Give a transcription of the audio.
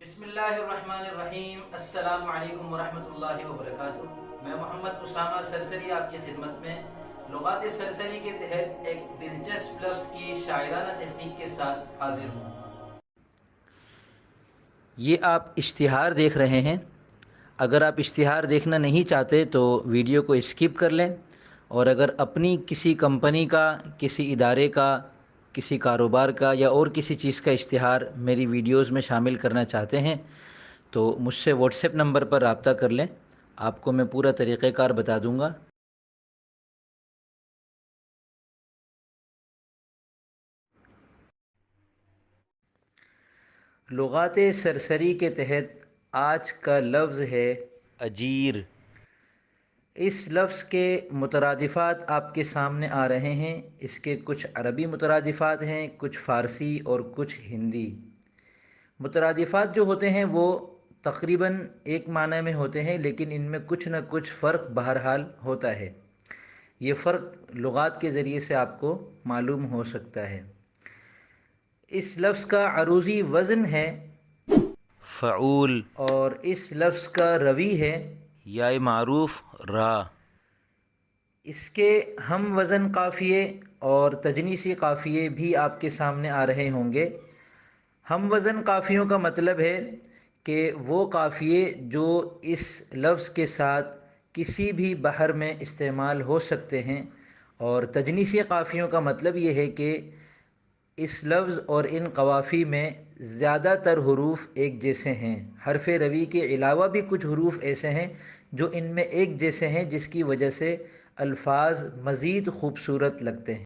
بسم اللہ الرحمن الرحیم۔ السلام علیکم ورحمۃ اللہ وبرکاتہ۔ میں محمد اسامہ سرسری آپ کی خدمت میں لغات سرسری کے تحت ایک دلچسپ لفظ کی شاعرانہ تحقیق کے ساتھ حاضر ہوں۔ یہ آپ اشتہار دیکھ رہے ہیں۔ اگر آپ اشتہار دیکھنا نہیں چاہتے تو ویڈیو کو اسکپ کر لیں، اور اگر اپنی کسی کمپنی کا، کسی ادارے کا، کسی کاروبار کا یا اور کسی چیز کا اشتہار میری ویڈیوز میں شامل کرنا چاہتے ہیں تو مجھ سے واٹس ایپ نمبر پر رابطہ کر لیں، آپ کو میں پورا طریقہ کار بتا دوں گا۔ لغات سرسری کے تحت آج کا لفظ ہے اجیر۔ اس لفظ کے مترادفات آپ کے سامنے آ رہے ہیں۔ اس کے کچھ عربی مترادفات ہیں، کچھ فارسی اور کچھ ہندی۔ مترادفات جو ہوتے ہیں وہ تقریباً ایک معنی میں ہوتے ہیں، لیکن ان میں کچھ نہ کچھ فرق بہرحال ہوتا ہے۔ یہ فرق لغات کے ذریعے سے آپ کو معلوم ہو سکتا ہے۔ اس لفظ کا عروضی وزن ہے فعول، اور اس لفظ کا روی ہے یا معروف را۔ اس کے ہم وزن قافیے اور تجنیسی قافیے بھی آپ کے سامنے آ رہے ہوں گے۔ ہم وزن قافیوں کا مطلب ہے کہ وہ قافیے جو اس لفظ کے ساتھ کسی بھی بحر میں استعمال ہو سکتے ہیں، اور تجنیسی قافیوں کا مطلب یہ ہے کہ اس لفظ اور ان قوافی میں زیادہ تر حروف ایک جیسے ہیں۔ حرف روی کے علاوہ بھی کچھ حروف ایسے ہیں جو ان میں ایک جیسے ہیں، جس کی وجہ سے الفاظ مزید خوبصورت لگتے ہیں۔